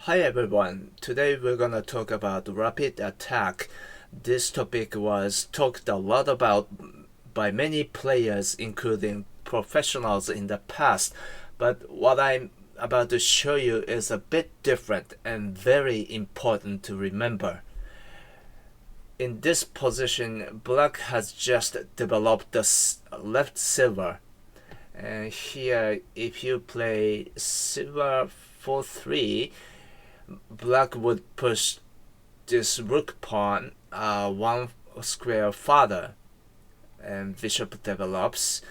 Hi everyone, today we're gonna talk about rapid attack. This topic was talked a lot about by many players including professionals in the past, but what I'm about to show you is a bit different and very important to remember. In this position, black has just developed the left silver, and here if you play silver 4-3, black would push this rook pawn one square farther, and bishop develops.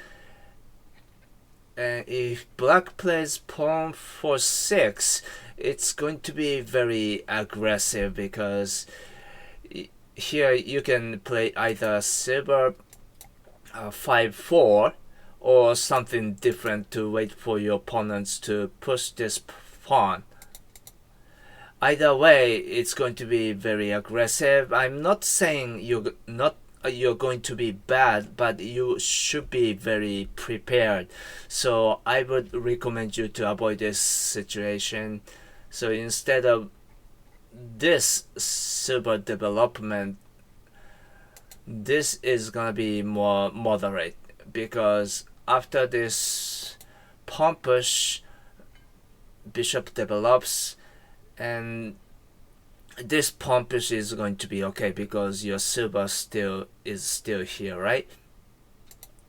And if black plays pawn for 6, it's going to be very aggressive because here you can play either silver 5-4 or something different to wait for your opponents to push this pawn. Either way, it's going to be very aggressive. I'm not saying you're going to be bad, but you should be very prepared. So I would recommend you to avoid this situation. So instead of this silver development, this is gonna be more moderate, because after this pawn push, bishop develops, and this pawn push is going to be okay because your silver is still here, right?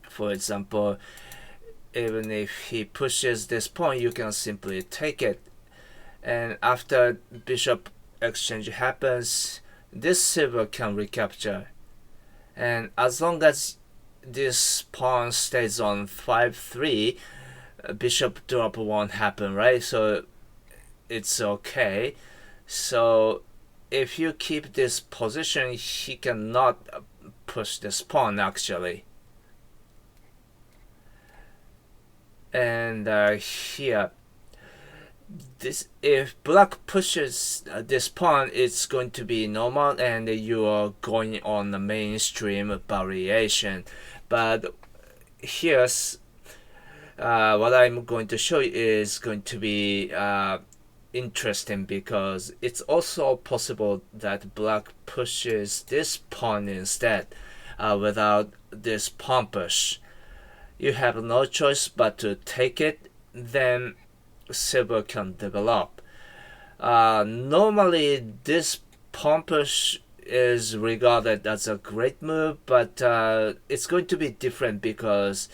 For example, even if he pushes this pawn, you can simply take it, and after bishop exchange happens, this silver can recapture, and as long as this pawn stays on 5-3, bishop drop won't happen, right? So it's okay. So if you keep this position, he cannot push this pawn actually. And here, if black pushes this pawn, it's going to be normal, and you are going on the mainstream variation. But here's what I'm going to show you is going to be interesting, because it's also possible that black pushes this pawn instead without this pawn push. You have no choice but to take it, then silver can develop. Normally this pawn push is regarded as a great move, but it's going to be different because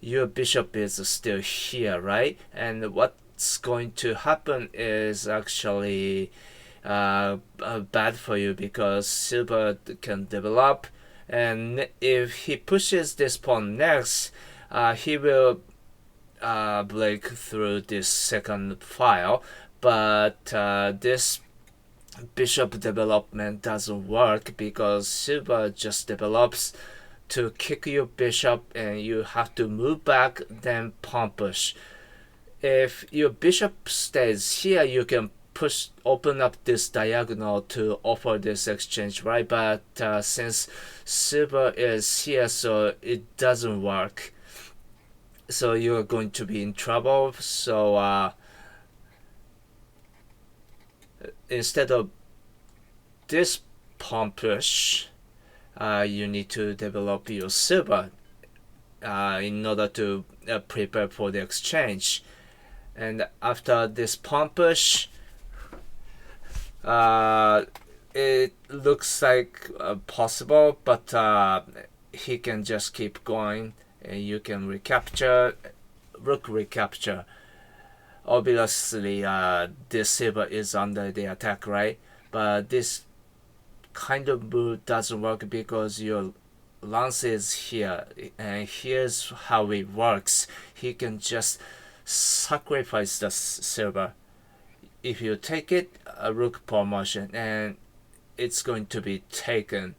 your bishop is still here, right? And what's going to happen is actually bad for you, because silver can develop, and if he pushes this pawn next, he will break through this second file, but this bishop development doesn't work because silver just develops to kick your bishop, and you have to move back, then pawn push. If your bishop stays here, you can open up this diagonal to offer this exchange, right? But since silver is here, so it doesn't work. So you're going to be in trouble. So instead of this pawn push, you need to develop your silver in order to prepare for the exchange. And after this pawn push, it looks like possible, but he can just keep going, and you can recapture, rook recapture. Obviously, this silver is under the attack, right? But this kind of move doesn't work because your lance is here, and here's how it works. He can just sacrifice the silver. If you take it, a rook pawn motion, and it's going to be taken.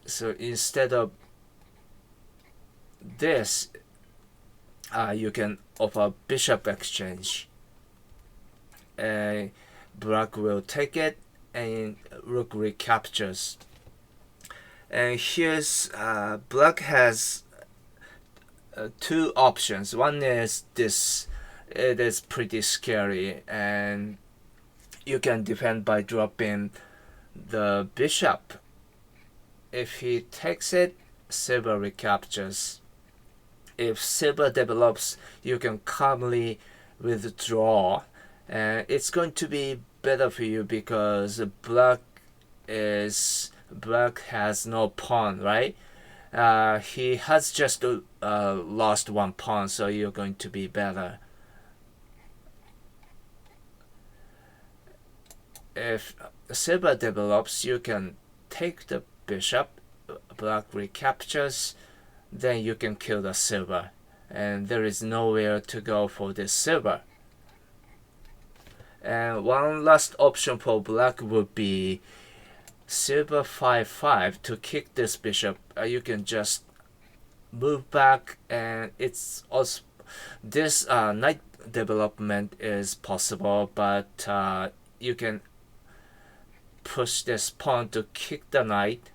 So instead of this, you can offer bishop exchange. Black will take it, and rook recaptures. And here's black has two options. One is this it is pretty scary, and you can defend by dropping the bishop. If he takes it, silver recaptures. If silver develops, you can calmly withdraw, and it's going to be better for you because black has no pawn, right? He has just lost one pawn, so you're going to be better. If silver develops, you can take the bishop, black recaptures, then you can kill the silver, and there is nowhere to go for this silver. And one last option for black would be silver 5-5 to kick this bishop. You can just move back, and it's also this knight development is possible, but you can push this pawn to kick the knight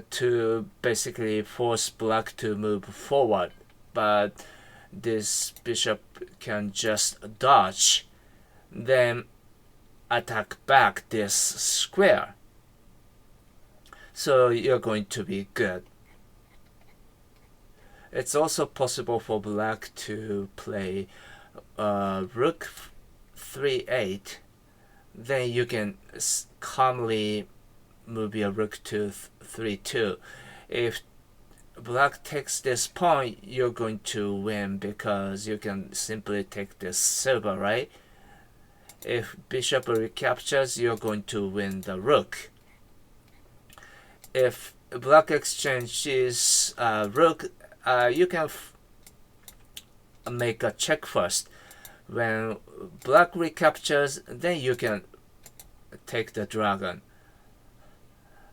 to basically force black to move forward, but this bishop can just dodge, then attack back this square, so you're going to be good. It's also possible for black to play rook 3-8, then you can calmly move your rook to 3-2. If black takes this pawn, you're going to win because you can simply take this silver, right? If bishop recaptures, you're going to win the rook. If black exchanges rook, you can make a check first. When black recaptures, then you can take the dragon.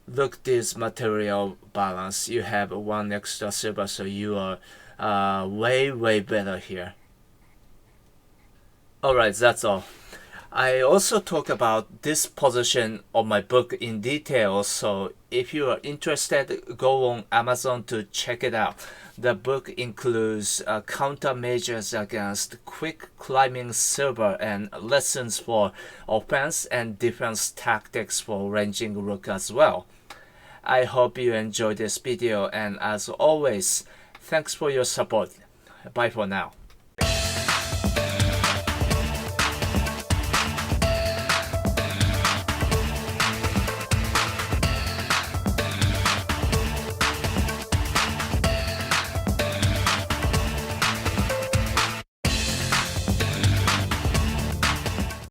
Look this material balance. You have one extra silver, so you are way better here. Alright, that's all. I also talk about this position on my book in detail, so if you are interested, go on Amazon to check it out. The book includes countermeasures against quick climbing silver and lessons for offense and defense tactics for ranging rook as well. I hope you enjoyed this video, and as always, thanks for your support. Bye for now.